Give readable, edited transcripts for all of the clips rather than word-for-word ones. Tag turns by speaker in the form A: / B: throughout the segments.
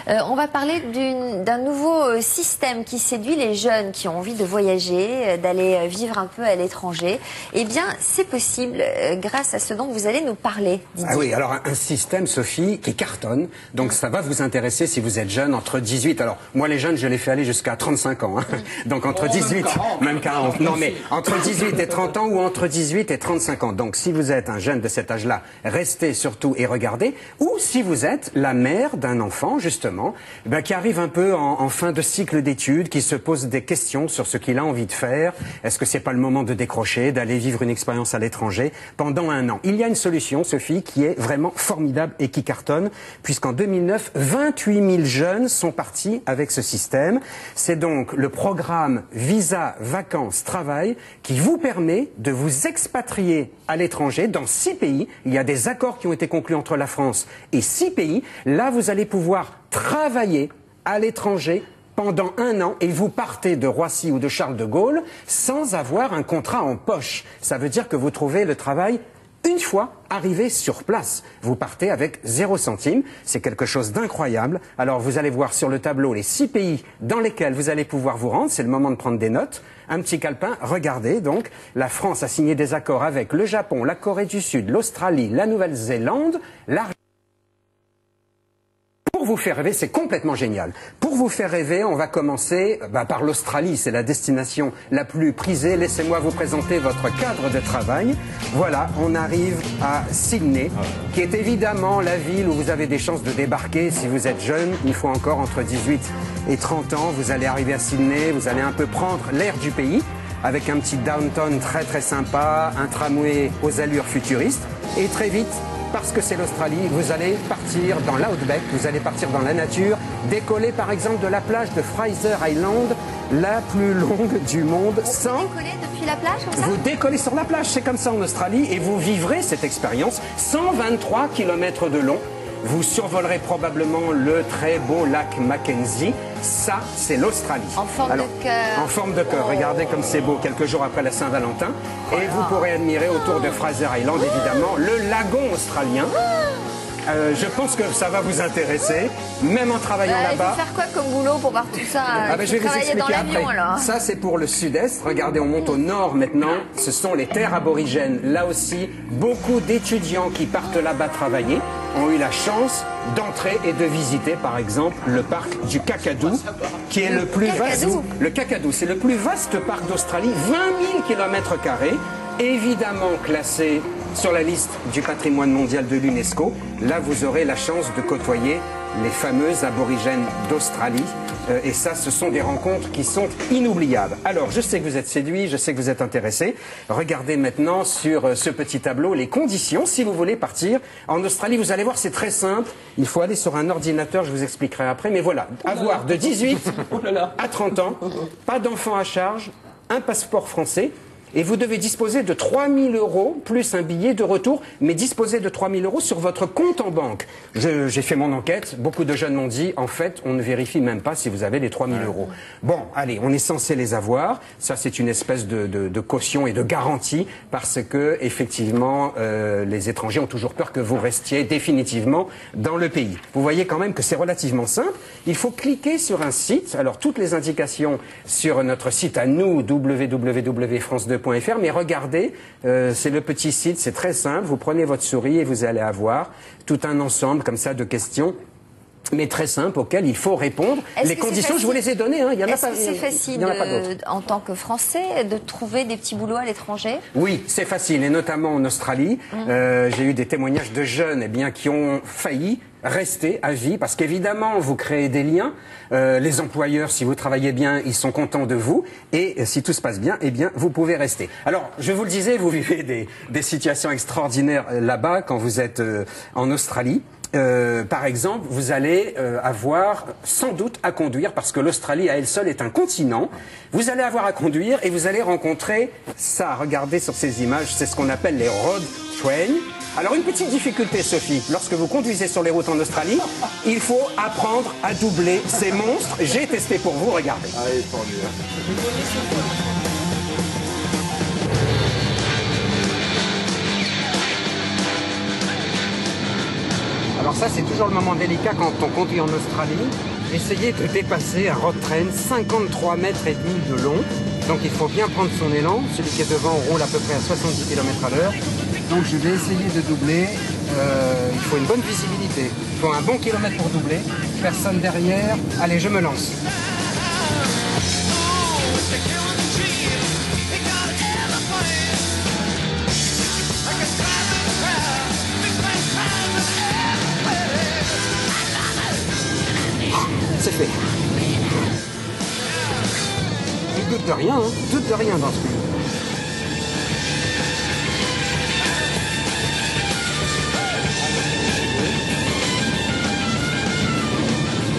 A: On va parler d'un nouveau système qui séduit les jeunes qui ont envie de voyager, d'aller vivre un peu à l'étranger. Eh bien, c'est possible grâce à ce dont vous allez nous parler. Didier.
B: Ah oui, alors un système, Sophie, qui cartonne. Donc ça va vous intéresser si vous êtes jeune, entre 18... Alors, moi, les jeunes, je les fais aller jusqu'à 35 ans. Hein. Donc entre 18... Même 40. Non, mais entre 18 et 30 ans ou entre 18 et 35 ans. Donc si vous êtes un jeune de cet âge-là, restez surtout et regardez. Ou si vous êtes la mère d'un enfant, justement, qui arrive un peu en fin de cycle d'études, qui se pose des questions sur ce qu'il a envie de faire. Est-ce que c'est pas le moment de décrocher, d'aller vivre une expérience à l'étranger pendant un an? Il y a une solution, Sophie, qui est vraiment formidable et qui cartonne, puisqu'en 2009, 28 000 jeunes sont partis avec ce système. C'est donc le programme Visa Vacances Travail qui vous permet de vous expatrier à l'étranger dans 6 pays. Il y a des accords qui ont été conclus entre la France et 6 pays. Là, vous allez pouvoir travailler à l'étranger pendant un an et vous partez de Roissy ou de Charles de Gaulle sans avoir un contrat en poche. Ça veut dire que vous trouvez le travail une fois arrivé sur place. Vous partez avec 0 centime. C'est quelque chose d'incroyable. Alors vous allez voir sur le tableau les 6 pays dans lesquels vous allez pouvoir vous rendre. C'est le moment de prendre des notes. Un petit calepin. Regardez donc. La France a signé des accords avec le Japon, la Corée du Sud, l'Australie, la Nouvelle-Zélande, l'Argentine. Pour vous faire rêver, c'est complètement génial. Pour vous faire rêver, on va commencer par l'Australie. C'est la destination la plus prisée. Laissez-moi vous présenter votre cadre de travail. Voilà, on arrive à Sydney, qui est évidemment la ville où vous avez des chances de débarquer si vous êtes jeune. Il faut encore entre 18 et 30 ans. Vous allez arriver à Sydney, vous allez un peu prendre l'air du pays, avec un petit downtown très très sympa, un tramway aux allures futuristes. Et très vite, parce que c'est l'Australie, vous allez partir dans l'outback, vous allez partir dans la nature, décoller par exemple de la plage de Fraser Island, la plus longue du monde, sans...
A: Vous décollez depuis la plage comme ça ?
B: Vous décollez sur la plage, c'est comme ça en Australie, et vous vivrez cette expérience, 123 km de long. Vous survolerez probablement le très beau lac Mackenzie. Ça, c'est l'Australie.
A: En forme de cœur.
B: En forme de cœur. Oh. Regardez comme c'est beau, quelques jours après la Saint-Valentin. Et vous pourrez admirer autour de Fraser Island, évidemment, le lagon australien. Je pense que ça va vous intéresser, même en travaillant là-bas.
A: Il faut faire quoi comme boulot pour voir tout ça?
B: Je vais vous expliquer après. Ça, c'est pour le sud-est. Regardez, on monte au nord maintenant. Ce sont les terres aborigènes. Là aussi, beaucoup d'étudiants qui partent là-bas travailler ont eu la chance d'entrer et de visiter, par exemple, le parc du Kakadu, qui est le plus vaste. Le Kakadu, c'est le plus vaste parc d'Australie, 20 000 km², évidemment classé sur la liste du patrimoine mondial de l'UNESCO. Là, vous aurez la chance de côtoyer les fameuses aborigènes d'Australie. Et ça, ce sont des rencontres qui sont inoubliables. Alors, je sais que vous êtes séduits, je sais que vous êtes intéressés. Regardez maintenant sur ce petit tableau les conditions si vous voulez partir en Australie. Vous allez voir, c'est très simple. Il faut aller sur un ordinateur, je vous expliquerai après. Mais voilà, avoir de 18 à 30 ans, pas d'enfants à charge, un passeport français. Et vous devez disposer de 3 000 € plus un billet de retour, mais disposer de 3 000 € sur votre compte en banque. J'ai fait mon enquête, beaucoup de jeunes m'ont dit, en fait, on ne vérifie même pas si vous avez les 3 000 €. Bon, allez, on est censé les avoir. Ça, c'est une espèce de caution et de garantie, parce que, effectivement, les étrangers ont toujours peur que vous restiez définitivement dans le pays. Vous voyez quand même que c'est relativement simple. Il faut cliquer sur un site. Alors, toutes les indications sur notre site à nous, www.france2.fr. Mais regardez, c'est le petit site, c'est très simple. Vous prenez votre souris et vous allez avoir tout un ensemble comme ça de questions, mais très simples, auxquelles il faut répondre. Les conditions, je vous les ai données. Hein. Il y en a pas.
A: Est-ce que c'est facile, en tant que Français, de trouver des petits boulots à l'étranger? Oui,
B: c'est facile, et notamment en Australie. J'ai eu des témoignages de jeunes qui ont failli rester à vie, parce qu'évidemment, vous créez des liens. Les employeurs, si vous travaillez bien, ils sont contents de vous. Et si tout se passe bien, eh bien, vous pouvez rester. Alors, je vous le disais, vous vivez des situations extraordinaires là-bas quand vous êtes en Australie. Par exemple, vous allez avoir sans doute à conduire, parce que l'Australie à elle seule est un continent. Vous allez avoir à conduire et vous allez rencontrer ça. Regardez sur ces images, c'est ce qu'on appelle les road trains. Alors une petite difficulté, Sophie, lorsque vous conduisez sur les routes en Australie, il faut apprendre à doubler ces monstres. J'ai testé pour vous, regardez.
C: Allez, tant mieux.
B: Alors ça, c'est toujours le moment délicat quand on conduit en Australie. Essayez de dépasser un road train 53 mètres et demi de long. Donc il faut bien prendre son élan. Celui qui est devant roule à peu près à 70 km à l'heure. Donc je vais essayer de doubler. Il faut une bonne visibilité. Il faut un bon kilomètre pour doubler. Personne derrière. Allez, je me lance. C'est fait. Il doute de rien, hein. Doute de rien dans ce film.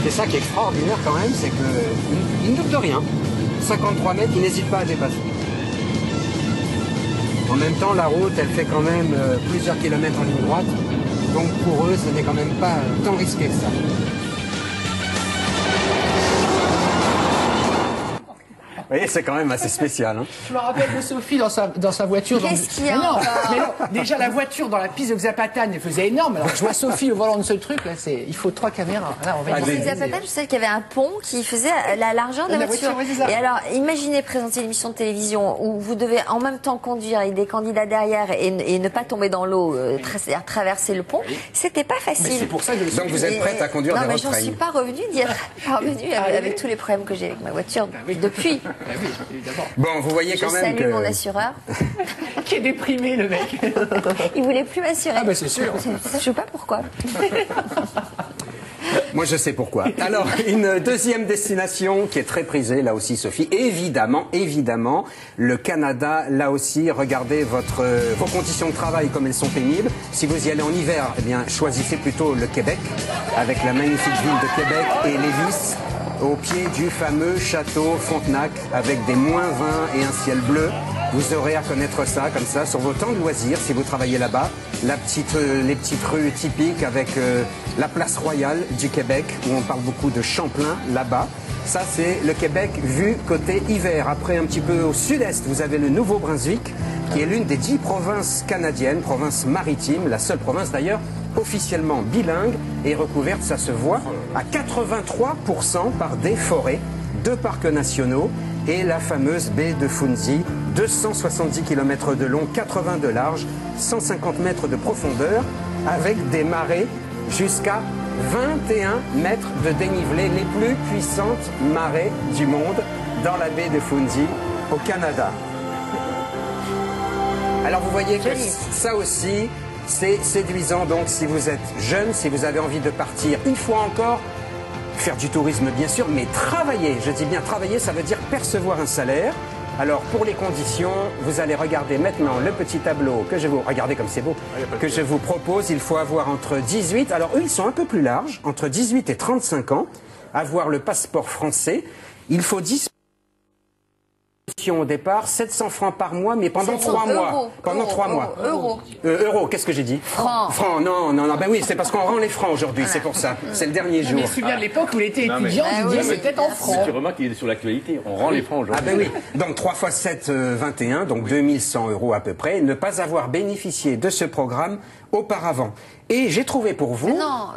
B: C'est ça qui est extraordinaire quand même, c'est qu'il ne doute de rien. 53 mètres, il n'hésite pas à dépasser. En même temps, la route, elle fait quand même plusieurs kilomètres en ligne droite. Donc pour eux, ce n'est quand même pas tant risqué que ça. Vous voyez, c'est quand même assez spécial. Hein.
D: Je me rappelle de Sophie dans sa voiture.
A: Qu'est-ce qu'il y a
D: mais non, déjà la voiture dans la piste de Xapatan, elle faisait énorme. Alors je vois Sophie au volant de ce truc, là, il faut 3 caméras. Là, on va
A: Xapatan, je sais qu'il y avait un pont qui faisait la largeur de la voiture. Et alors, imaginez présenter une émission de télévision où vous devez en même temps conduire avec des candidats derrière et ne pas tomber dans l'eau, c'est-à-dire traverser le pont. C'était pas facile.
D: C'est pour ça que
B: donc vous êtes prête à conduire des road trains?
A: Non, mais j'en suis pas revenue avec tous les problèmes que j'ai avec ma voiture depuis.
D: Oui, évidemment.
B: Bon, vous voyez quand même que...
A: Je salue mon assureur.
D: Qui est déprimé, le mec.
A: Il voulait plus m'assurer.
D: Ah, bah c'est sûr.
A: Je sais pas pourquoi.
B: Moi, je sais pourquoi. Alors, une deuxième destination qui est très prisée, là aussi, Sophie. Évidemment, le Canada, là aussi, regardez vos conditions de travail comme elles sont pénibles. Si vous y allez en hiver, eh bien, choisissez plutôt le Québec, avec la magnifique ville de Québec et Lévis, au pied du fameux château Frontenac, avec des -20 et un ciel bleu. Vous aurez à connaître ça, comme ça, sur vos temps de loisirs, si vous travaillez là-bas. Les petites rues typiques avec la place royale du Québec, où on parle beaucoup de Champlain, là-bas. Ça, c'est le Québec vu côté hiver. Après, un petit peu au sud-est, vous avez le Nouveau-Brunswick, qui est l'une des 10 provinces canadiennes, province maritime, la seule province d'ailleurs officiellement bilingue et recouverte, ça se voit, à 83% par des forêts, 2 parcs nationaux et la fameuse baie de Fundy, 270 km de long, 80 de large, 150 mètres de profondeur, avec des marées jusqu'à 21 mètres de dénivelé, les plus puissantes marées du monde dans la baie de Fundy au Canada. Alors vous voyez que ça aussi, c'est séduisant. Donc si vous êtes jeune, si vous avez envie de partir une fois encore, faire du tourisme bien sûr, mais travailler, je dis bien travailler, ça veut dire percevoir un salaire. Alors pour les conditions, vous allez regarder maintenant le petit tableau que je vous... Regardez comme c'est beau. Que je vous propose. Il faut avoir entre 18... Alors eux, ils sont un peu plus larges, entre 18 et 35 ans. Avoir le passeport français. Il faut 10... au départ, 700 francs par mois, mais pendant 3 mois. Pendant 3 mois. Euros, qu'est-ce que j'ai dit?
A: Francs.
B: Francs, non, ben oui, c'est parce qu'on rend les francs aujourd'hui, c'est pour ça. C'est le dernier jour.
D: Je me souviens de l'époque où il était étudiant, il disait c'était en francs.
C: Tu remarques qu'il est sur l'actualité, on rend les francs aujourd'hui.
B: Ah ben oui, donc 3 x 7, 21, donc 2100 € à peu près, ne pas avoir bénéficié de ce programme auparavant. Et j'ai trouvé pour vous...
A: Non,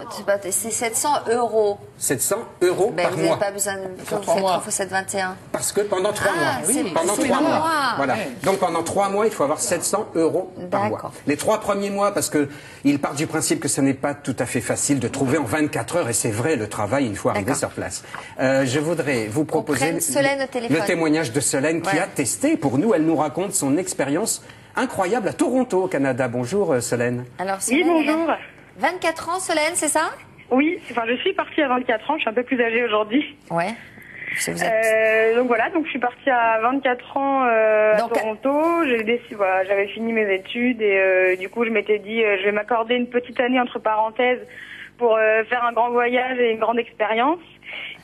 A: c'est 700 €.
B: 700 € par
A: vous
B: mois.
A: n'avez pas besoin de faire 3 x 7, 21.
B: Parce que pendant 3 mois.
A: Oui,
B: pendant 3 mois. Voilà. Donc pendant 3 mois, il faut avoir 700 € par mois. Les 3 premiers mois, parce que il part du principe que ce n'est pas tout à fait facile de trouver en 24 heures, et c'est vrai, le travail, une fois arrivé sur place. Je voudrais vous proposer le témoignage de Solène qui a testé. Pour nous, elle nous raconte son expérience incroyable à Toronto, au Canada. Bonjour Solène.
A: Alors, Solène,
E: oui, bonjour.
A: 24 ans, Solène, c'est ça?
E: Oui, enfin je suis partie à 24 ans, je suis un peu plus âgée aujourd'hui.
A: Ouais.
E: Donc voilà, donc je suis partie à 24 ans à Toronto. J'avais fini mes études et du coup je m'étais dit je vais m'accorder une petite année entre parenthèses pour faire un grand voyage et une grande expérience.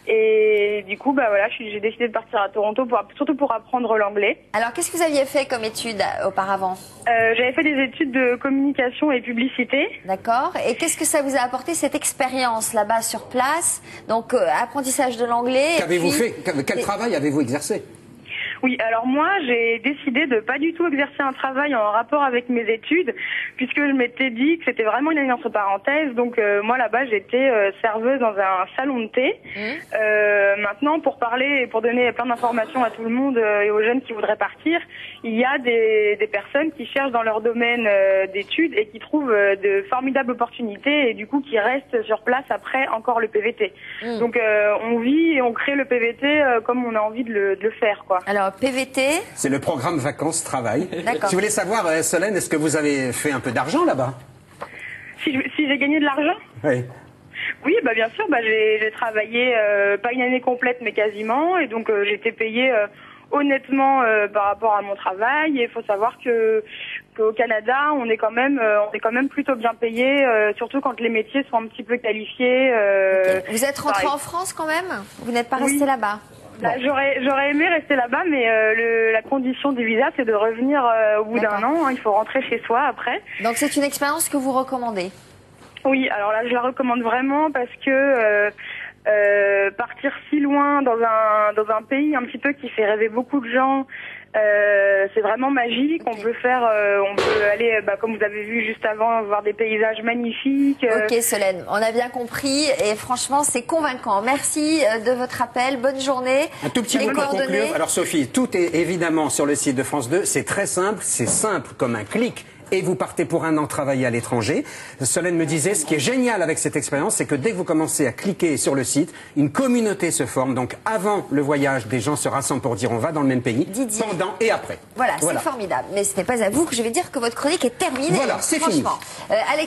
E: Et du coup, voilà, j'ai décidé de partir à Toronto, surtout pour apprendre l'anglais.
A: Alors, qu'est-ce que vous aviez fait comme études auparavant?
E: J'avais fait des études de communication et publicité.
A: D'accord. Et qu'est-ce que ça vous a apporté, cette expérience là-bas sur place? Donc, apprentissage de l'anglais.
B: Qu'avez-vous fait? Quel travail avez-vous exercé?
E: Oui, alors moi, j'ai décidé de pas du tout exercer un travail en rapport avec mes études, puisque je m'étais dit que c'était vraiment une année entre parenthèses. Donc moi, là-bas, j'étais serveuse dans un salon de thé. Maintenant, pour parler et pour donner plein d'informations à tout le monde et aux jeunes qui voudraient partir, il y a des personnes qui cherchent dans leur domaine d'études et qui trouvent de formidables opportunités et du coup qui restent sur place après encore le PVT. Donc on vit et on crée le PVT comme on a envie de le faire, quoi.
A: Alors PVT,
B: c'est le programme vacances-travail. Si vous voulez savoir, Solène, est-ce que vous avez fait un peu d'argent là-bas?
E: Si j'ai gagné de l'argent?
B: Oui.
E: Oui, bah bien sûr. Bah j'ai travaillé pas une année complète, mais quasiment, et donc j'étais payée honnêtement par rapport à mon travail. Et il faut savoir qu'au Canada, on est quand même plutôt bien payé, surtout quand les métiers sont un petit peu qualifiés.
A: Vous êtes rentré en France quand même? Vous n'êtes pas resté là-bas?
E: Bon. J'aurais aimé rester là-bas, mais la condition du visa, c'est de revenir au bout d'un an. Hein, il faut rentrer chez soi après.
A: Donc c'est une expérience que vous recommandez?
E: Oui, alors là, je la recommande vraiment parce que partir si loin dans un pays un petit peu qui fait rêver beaucoup de gens, c'est vraiment magique. On peut aller, comme vous avez vu juste avant, voir des paysages magnifiques.
A: Ok Solène, on a bien compris et franchement c'est convaincant. Merci de votre appel, bonne journée.
B: Un tout petit mot pour conclure. Alors Sophie, tout est évidemment sur le site de France 2, c'est très simple, c'est simple comme un clic. Et vous partez pour un an travailler à l'étranger. Solène me disait, ce qui est génial avec cette expérience, c'est que dès que vous commencez à cliquer sur le site, une communauté se forme. Donc avant le voyage, des gens se rassemblent pour dire on va dans le même pays,
A: Didier.
B: Pendant et après.
A: Voilà. C'est formidable. Mais ce n'est pas à vous que je vais dire que votre chronique est terminée.
B: Voilà, c'est fini.
A: Alex